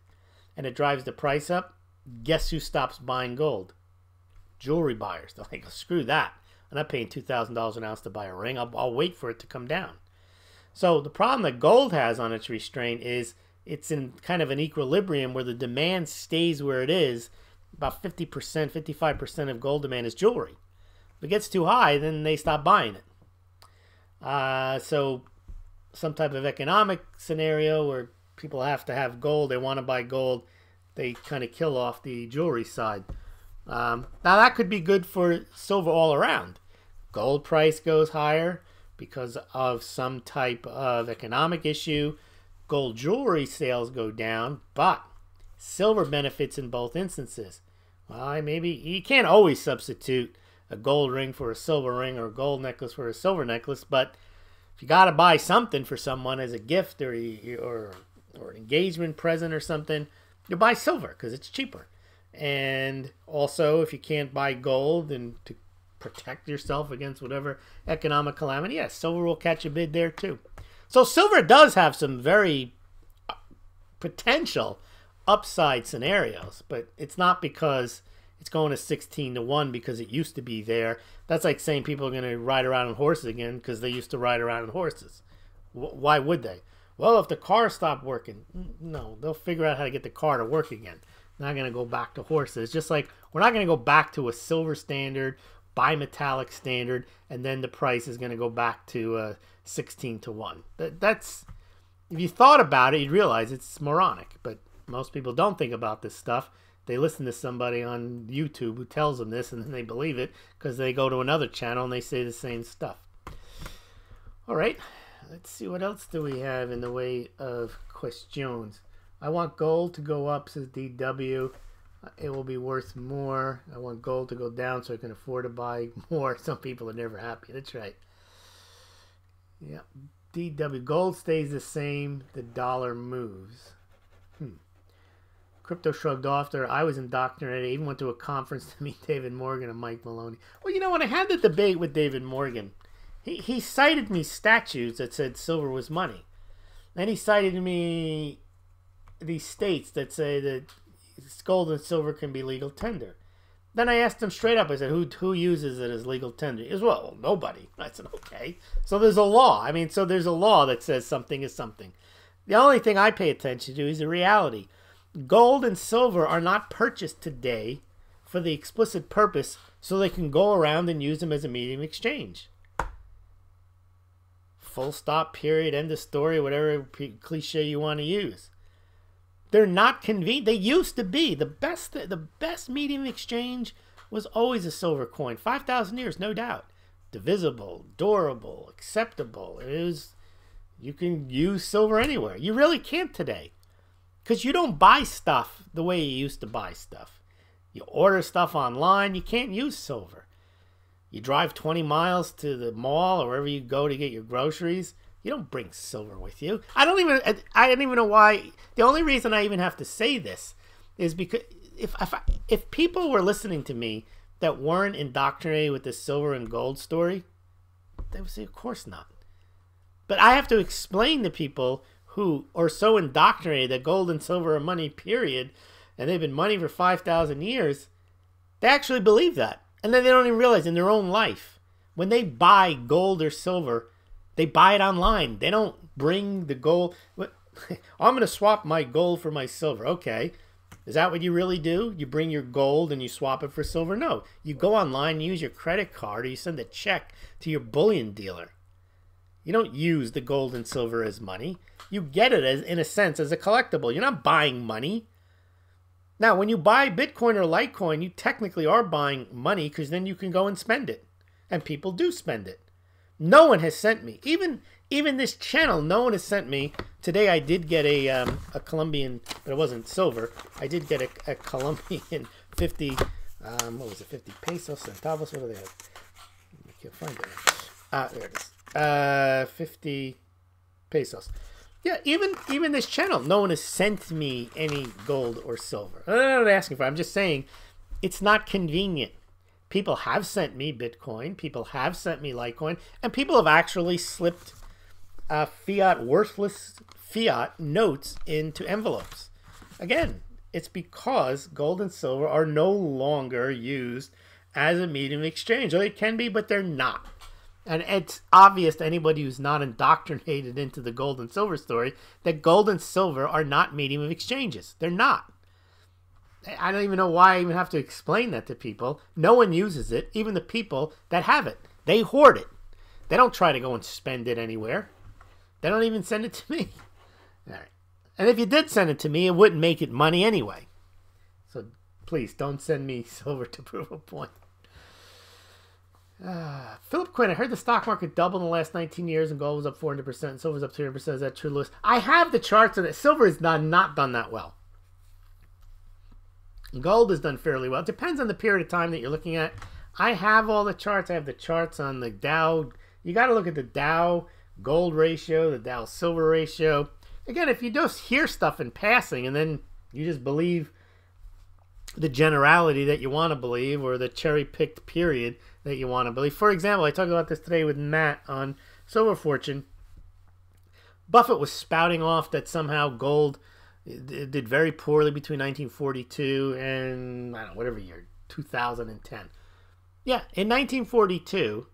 and it drives the price up, guess who stops buying gold? Jewelry buyers. They're like, screw that. I'm not paying $2,000 an ounce to buy a ring. I'll wait for it to come down. So the problem that gold has on its restraint is it's in kind of an equilibrium where the demand stays where it is. About 50%, 55% of gold demand is jewelry. If it gets too high, then they stop buying it. So some type of economic scenario where people have to have gold, they want to buy gold, they kind of kill off the jewelry side. Now that could be good for silver all around. Gold price goes higher because of some type of economic issue. Gold jewelry sales go down, but silver benefits in both instances. Well, maybe you can't always substitute a gold ring for a silver ring or a gold necklace for a silver necklace, but if you got to buy something for someone as a gift or an engagement present or something, you buy silver because it's cheaper. And also, if you can't buy gold and to protect yourself against whatever economic calamity, yes, silver will catch a bid there too. So silver does have some very potential upside scenarios, but it's not because it's going to 16-1 because it used to be there. That's like saying people are going to ride around on horses again because they used to ride around on horses. Why would they? Well, if the car stopped working, no, they'll figure out how to get the car to work again. They're not going to go back to horses. Just like we're not going to go back to a silver standard, bimetallic standard, and then the price is going to go back to 16-1. That's, if you thought about it, you'd realize it's moronic. But most people don't think about this stuff. They listen to somebody on YouTube who tells them this, and then they believe it because they go to another channel and they say the same stuff. All right, let's see, what else do we have in the way of questions. I want gold to go up, says DW. It will be worth more. I want gold to go down so I can afford to buy more. Some people are never happy. That's right. Yeah, DW. Gold stays the same. The dollar moves. Crypto shrugged off there. I was indoctrinated. I even went to a conference to meet David Morgan and Mike Maloney. Well, you know, when I had the debate with David Morgan, he cited me statutes that said silver was money. Then he cited me these states that say that gold and silver can be legal tender. Then I asked him straight up, I said, who uses it as legal tender? He goes, well, nobody. I said, okay. So there's a law. I mean, so there's a law that says something is something. The only thing I pay attention to is the reality. Gold and silver are not purchased today for the explicit purpose so they can go around and use them as a medium of exchange. Full stop, period, end of story, whatever cliche you want to use. They're not convenient. They used to be. The best medium of exchange was always a silver coin. 5,000 years, no doubt. Divisible, durable, acceptable. You can use silver anywhere. You really can't today. Because you don't buy stuff the way you used to buy stuff. You order stuff online, you can't use silver. You drive 20 miles to the mall or wherever you go to get your groceries, You don't bring silver with you. I don't even know why. The only reason I even have to say this is because if people were listening to me that weren't indoctrinated with the silver and gold story, they would say, of course not. But I have to explain to people who are so indoctrinated that gold and silver are money, period, and they've been money for 5,000 years, they actually believe that. And then they don't even realize in their own life, when they buy gold or silver, they buy it online. They don't bring the gold. I'm going to swap my gold for my silver. Okay. Is that what you really do? You bring your gold and you swap it for silver? No. You go online, you use your credit card, or you send a check to your bullion dealer. You don't use the gold and silver as money. You get it, as, in a sense, as a collectible. You're not buying money. Now, when you buy Bitcoin or Litecoin, you technically are buying money because then you can go and spend it. And people do spend it. No one has sent me, even this channel, no one has sent me. Today I did get a Colombian, but it wasn't silver. I did get a Colombian 50, what was it, 50 pesos, centavos, what do they have? I can't find it. There it is. 50 pesos. Yeah, even this channel, no one has sent me any gold or silver. I'm not asking for it. I'm just saying it's not convenient. People have sent me Bitcoin. People have sent me Litecoin. And people have actually slipped worthless fiat notes into envelopes. Again, it's because gold and silver are no longer used as a medium of exchange. Or they can be, but they're not. And it's obvious to anybody who's not indoctrinated into the gold and silver story that gold and silver are not medium of exchanges. They're not. I don't even know why I even have to explain that to people. No one uses it, even the people that have it. They hoard it. They don't try to go and spend it anywhere. They don't even send it to me. All right. And if you did send it to me, it wouldn't make it money anyway. So please don't send me silver to prove a point. Philip Quinn, I heard the stock market doubled in the last 19 years and gold was up 400% and silver was up 300%. Is that true, Lewis? I have the charts of it. Silver has not done that well. Gold has done fairly well. It depends on the period of time that you're looking at. I have all the charts. I have the charts on the Dow. You got to look at the Dow gold ratio, the Dow silver ratio. Again, if you just hear stuff in passing and then you just believe the generality that you want to believe or the cherry-picked period that you want to believe. For example, I talked about this today with Matt on Silver Fortune. Buffett was spouting off that somehow gold did very poorly between 1942 and, I don't know, whatever year, 2010. Yeah, in 1942,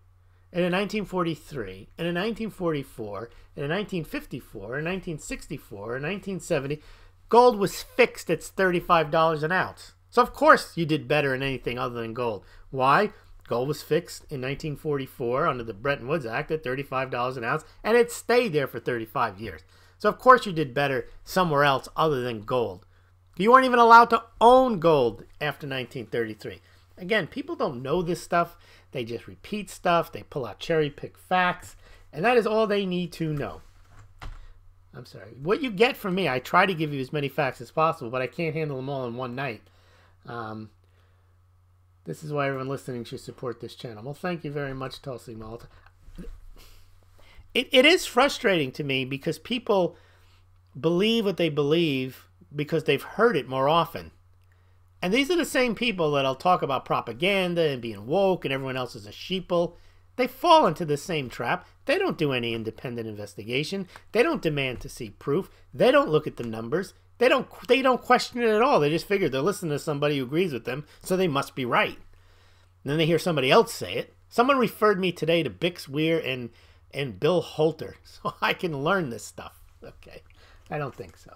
and in 1943, and in 1944, and in 1954, and 1964, and 1970, gold was fixed at $35 an ounce. So, of course, you did better in anything other than gold. Why? Gold was fixed in 1944 under the Bretton Woods Act at $35 an ounce, and it stayed there for 35 years. So, of course, you did better somewhere else other than gold. You weren't even allowed to own gold after 1933. Again, people don't know this stuff. They just repeat stuff. They pull out cherry-pick facts, and that is all they need to know. I'm sorry. What you get from me, I try to give you as many facts as possible, but I can't handle them all in one night. This is why everyone listening should support this channel. Well, thank you very much, Tulsi Malta. It is frustrating to me because people believe what they believe because they've heard it more often. And these are the same people that'll talk about propaganda and being woke and everyone else is a sheeple. They fall into the same trap. They don't do any independent investigation. They don't demand to see proof. They don't look at the numbers. They don't question it at all. They just figure they're listening to somebody who agrees with them, so they must be right. And then they hear somebody else say it. Someone referred me today to Bix Weir and Bill Holter, so I can learn this stuff. Okay, I don't think so.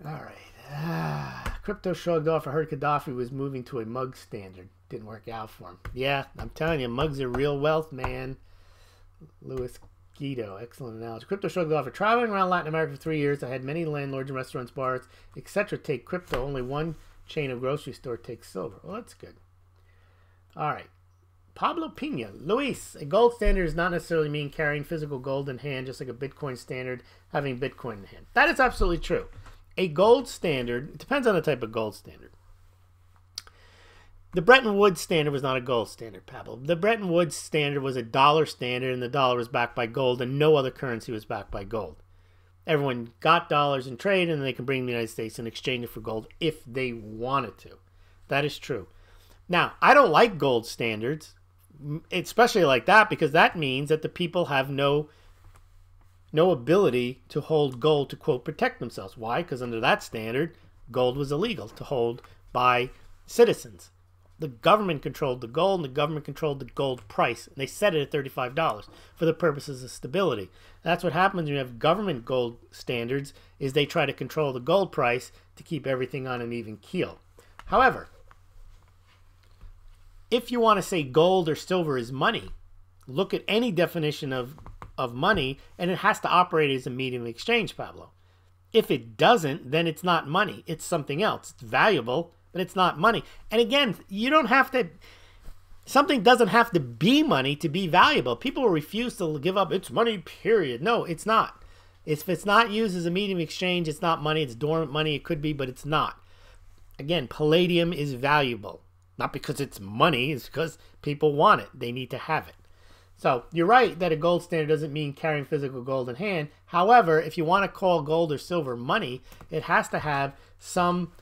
All right. Crypto shrugged off. I heard Gaddafi was moving to a mug standard. Didn't work out for him. Yeah, I'm telling you, mugs are real wealth, man. Louis Guido, excellent analogy. Crypto shrugged off. For traveling around Latin America for 3 years, I had many landlords and restaurants, bars, etc. take crypto. Only one chain of grocery store takes silver. Well, that's good. All right. Pablo Pina. Luis, a gold standard does not necessarily mean carrying physical gold in hand, just like a Bitcoin standard having Bitcoin in hand. That is absolutely true. A gold standard, it depends on the type of gold standard. The Bretton Woods standard was not a gold standard, Pavel. The Bretton Woods standard was a dollar standard, and the dollar was backed by gold, and no other currency was backed by gold. Everyone got dollars in trade, and they can bring the United States and exchange it for gold if they wanted to. That is true. Now, I don't like gold standards, especially like that, because that means that the people have no ability to hold gold to, quote, protect themselves. Why? Because under that standard, gold was illegal to hold by citizens. The government controlled the gold, and the government controlled the gold price. And they set it at $35 for the purposes of stability. That's what happens when you have government gold standards, is they try to control the gold price to keep everything on an even keel. However, if you want to say gold or silver is money, look at any definition of money, and it has to operate as a medium of exchange, Pablo. If it doesn't, then it's not money. It's something else. It's valuable, but it's not money. And again, you don't have to, something doesn't have to be money to be valuable. People refuse to give up, it's money, period. No, it's not. If it's not used as a medium of exchange, it's not money. It's dormant money. It could be, but it's not. Again, palladium is valuable. Not because it's money, it's because people want it. They need to have it. So you're right that a gold standard doesn't mean carrying physical gold in hand. However, if you want to call gold or silver money, it has to have some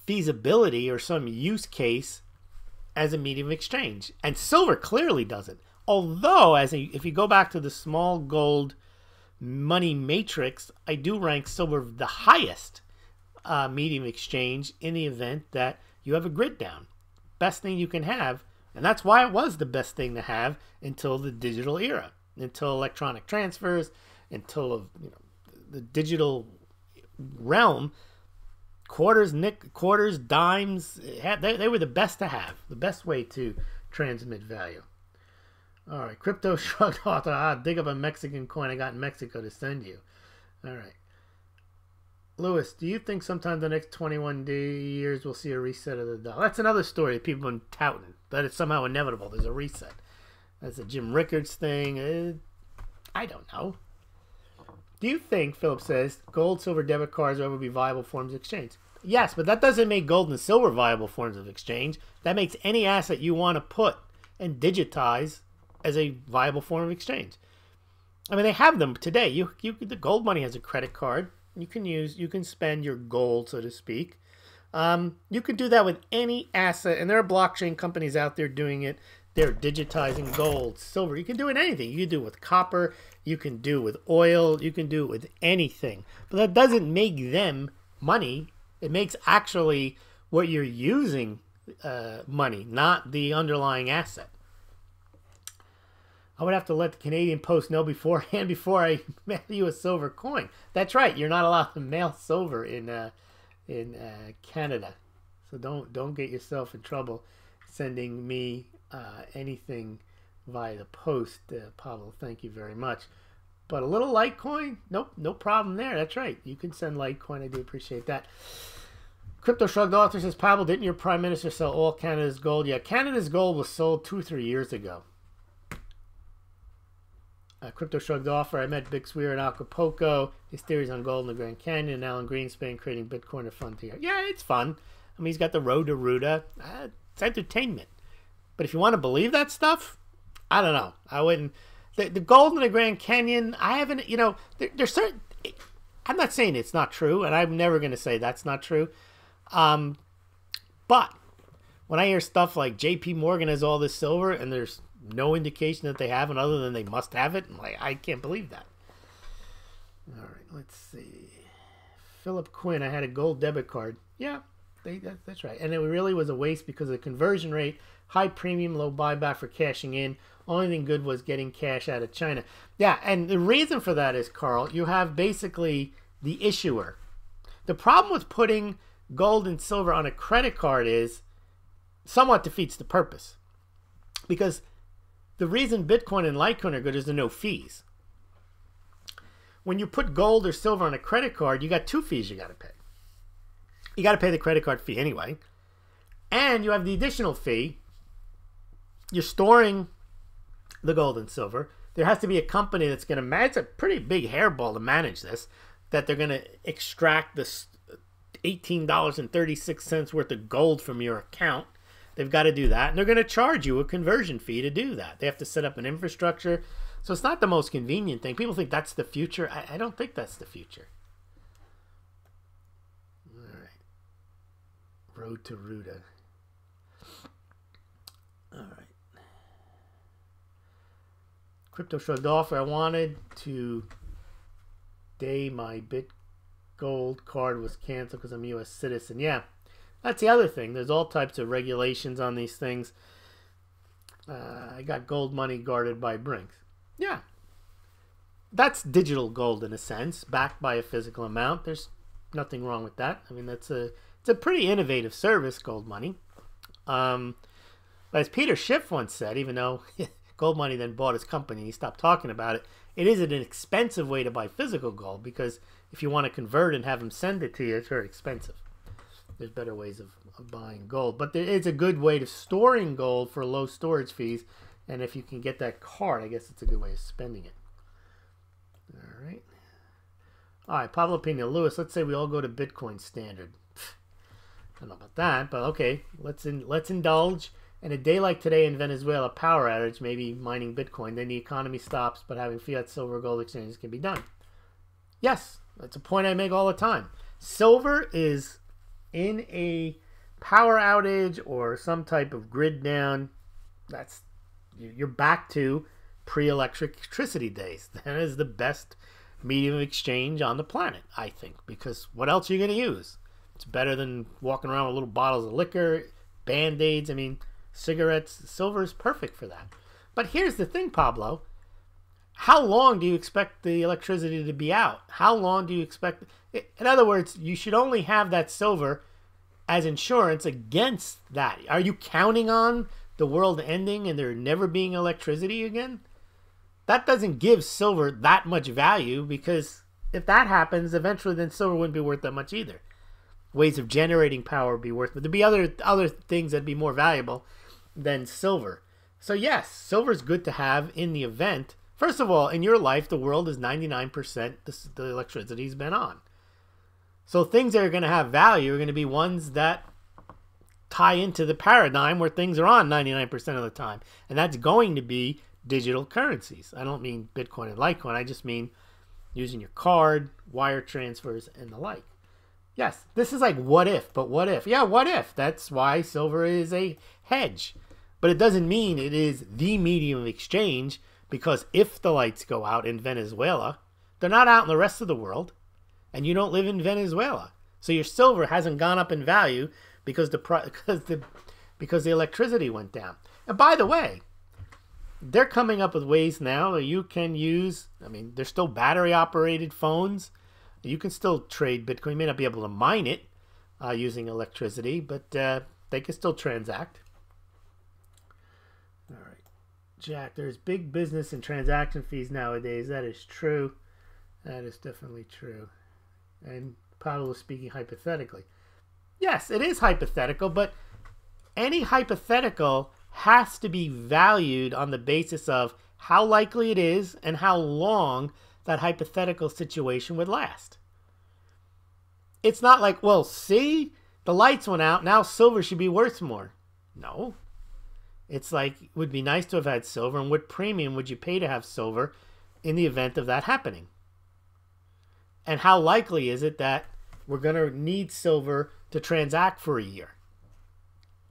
feasibility or some use case as a medium of exchange. And silver clearly doesn't. Although, if you go back to the Smaulgld money matrix, I do rank silver the highest medium of exchange in the event that you have a grid down. Best thing you can have. And that's why it was the best thing to have until the digital era, until electronic transfers, until the digital realm. Quarters, dimes, they were the best to have, the best way to transmit value. All right, Crypto Shrugged off. Dig up a Mexican coin I got in Mexico to send you. All right. Lewis, do you think sometime in the next 21 years we'll see a reset of the dollar? That's another story that people have been touting, that it's somehow inevitable. There's a reset. That's a Jim Rickards thing. I don't know. Do you think, Philip says, gold, silver, debit cards will ever be viable forms of exchange? Yes, but that doesn't make gold and silver viable forms of exchange. That makes any asset you want to put and digitize as a viable form of exchange. I mean, they have them today. The gold money has a credit card. You can spend your gold, so to speak. You can do that with any asset, and there are blockchain companies out there doing it. They're digitizing gold, silver. You can do it with anything. You can do it with copper. You can do it with oil. You can do it with anything. But that doesn't make them money. It makes actually what you're using money, not the underlying asset. I would have to let the Canadian Post know beforehand before I mail you a silver coin. That's right. You're not allowed to mail silver in Canada, so don't get yourself in trouble sending me anything via the post, Pavel. Thank you very much. But a little Litecoin, nope, no problem there. That's right. You can send Litecoin. I do appreciate that. Crypto Shrugged Author says, Pavel, didn't your Prime Minister sell all Canada's gold? Yeah, Canada's gold was sold 2 or 3 years ago. Crypto Shrugged Offer. I met Big Swear in Acapulco. His theories on gold in the Grand Canyon, and Alan Greenspan creating Bitcoin are fun to hear. Yeah, it's fun. I mean, he's got the road to Ruta. It's entertainment. But if you want to believe that stuff, I don't know. I wouldn't. The gold in the Grand Canyon, I haven't, there's certain, I'm not saying it's not true, and I'm never going to say that's not true. But when I hear stuff like JP Morgan has all this silver, and there's no indication that they have it other than they must have it, I'm like, I can't believe that. All right, let's see. Philip Quinn, I had a gold debit card. Yeah, that's right. And it really was a waste because of the conversion rate, high premium, low buyback for cashing in. Only thing good was getting cash out of China. Yeah, and the reason for that is, Carl, you have basically the issuer. The problem with putting gold and silver on a credit card is somewhat defeats the purpose. Because the reason Bitcoin and Litecoin are good is there are no fees. When you put gold or silver on a credit card, you got 2 fees you got to pay. You got to pay the credit card fee anyway. And you have the additional fee. You're storing the gold and silver. There has to be a company that's going to, it's a pretty big hairball to manage this, that they're going to extract this $18.36 worth of gold from your account. They've got to do that, and they're going to charge you a conversion fee to do that. They have to set up an infrastructure. So it's not the most convenient thing. People think that's the future. I don't think that's the future. All right. Road to Ruta. All right. Crypto shrugged off. I wanted to day my BitGold card was canceled because I'm a U.S. citizen. Yeah. That's the other thing. There's all types of regulations on these things. I got gold money guarded by Brinks. Yeah. That's digital gold in a sense, backed by a physical amount. There's nothing wrong with that. I mean, it's a pretty innovative service, gold money. But as Peter Schiff once said, even though gold money then bought his company, he stopped talking about it, it is an expensive way to buy physical gold because if you want to convert and have them send it to you, it's very expensive. There's better ways of buying gold. But it's a good way to storing gold for low storage fees. And if you can get that card, I guess it's a good way of spending it. All right. All right, Pablo Pena Lewis, let's say we all go to Bitcoin standard. I don't know about that, but okay. Let's indulge. And a day like today in Venezuela, power outage, maybe mining Bitcoin, then the economy stops, but having fiat silver gold exchanges can be done. Yes, that's a point I make all the time. Silver is in a power outage or some type of grid down, you're back to pre-electricity days. That is the best medium of exchange on the planet, I think, because what else are you going to use? It's better than walking around with little bottles of liquor, Band-Aids. I mean, cigarettes. Silver is perfect for that. But here's the thing, Pablo. How long do you expect the electricity to be out? How long do you expect... In other words, you should only have that silver as insurance against that. Are you counting on the world ending and there never being electricity again? That doesn't give silver that much value, because if that happens, eventually then silver wouldn't be worth that much either. Ways of generating power would be worth, but there'd be other things that'd be more valuable than silver. So yes, silver is good to have in the event. First of all, in your life, the world is 99% the electricity's been on. So things that are going to have value are going to be ones that tie into the paradigm where things are on 99% of the time. And that's going to be digital currencies. I don't mean Bitcoin and Litecoin. I just mean using your card, wire transfers, and the like. Yes, this is like what if, but what if? Yeah, what if? That's why silver is a hedge. But it doesn't mean it is the medium of exchange, because if the lights go out in Venezuela, they're not out in the rest of the world. And you don't live in Venezuela, so your silver hasn't gone up in value because the electricity went down. And by the way, they're coming up with ways now that you can use. I mean, there's still battery operated phones. You can still trade Bitcoin. You may not be able to mine it using electricity, but they can still transact. All right, Jack. There's big business in transaction fees nowadays. That is true. That is definitely true. And Pablo was speaking hypothetically. Yes, it is hypothetical, but any hypothetical has to be valued on the basis of how likely it is and how long that hypothetical situation would last. It's not like, well, see, the lights went out, now silver should be worth more. No. It's like, it would be nice to have had silver, and what premium would you pay to have silver in the event of that happening? And how likely is it that we're going to need silver to transact for a year?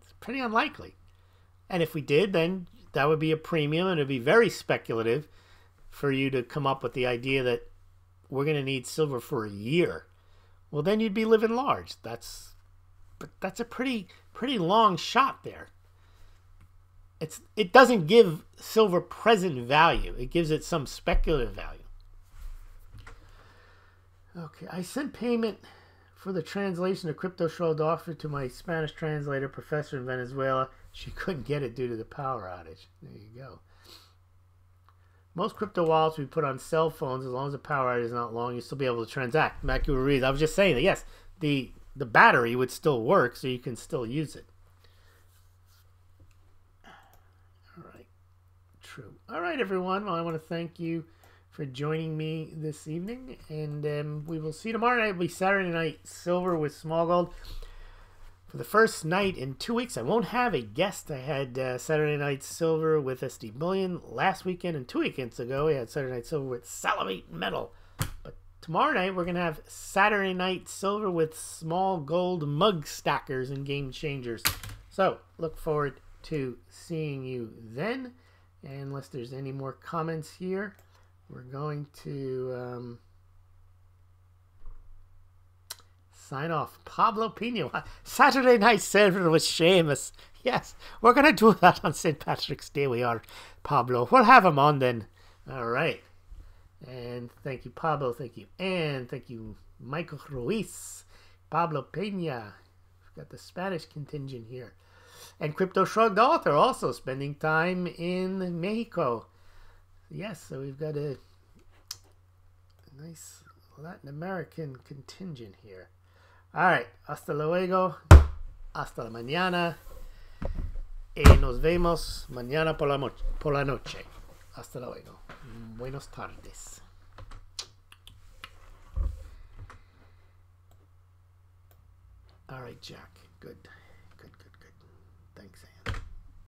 It's pretty unlikely. And if we did, then that would be a premium, and it would be very speculative for you to come up with the idea that we're going to need silver for a year. Well, then you'd be living large. That's a pretty long shot there. It doesn't give silver present value. It gives it some speculative value. Okay, I sent payment for the translation of Crypto Shroud offer to my Spanish translator professor in Venezuela. She couldn't get it due to the power outage. There you go. Most crypto wallets we put on cell phones, as long as the power outage is not long, you'll still be able to transact. Macu Ruiz, I was just saying that, yes, the battery would still work, so you can still use it. All right. True. All right, everyone. Well, I want to thank you for joining me this evening. And we will see you tomorrow night. It'll be Saturday Night Silver with Smaulgld. For the first night in 2 weeks, I won't have a guest. I had Saturday Night Silver with SD Bullion last weekend, and 2 weekends ago we had Saturday Night Silver with Salivate Metal. But tomorrow night we're going to have Saturday Night Silver with Smaulgld mug stackers and game changers. So look forward to seeing you then. And unless there's any more comments here, we're going to sign off. Pablo Pino. Saturday Night Silver with Seamus. Yes, we're going to do that on St. Patrick's Day. We are, Pablo. We'll have him on then. All right. And thank you, Pablo. Thank you, Anne. Thank you, Michael Ruiz. Pablo Pena. We've got the Spanish contingent here. And Crypto Shrugged Author also spending time in Mexico. Yes, so we've got a nice Latin American contingent here. All right, hasta luego, hasta la mañana, y nos vemos mañana por la noche. Hasta luego. Buenos tardes. All right, Jack. Good. Thanks,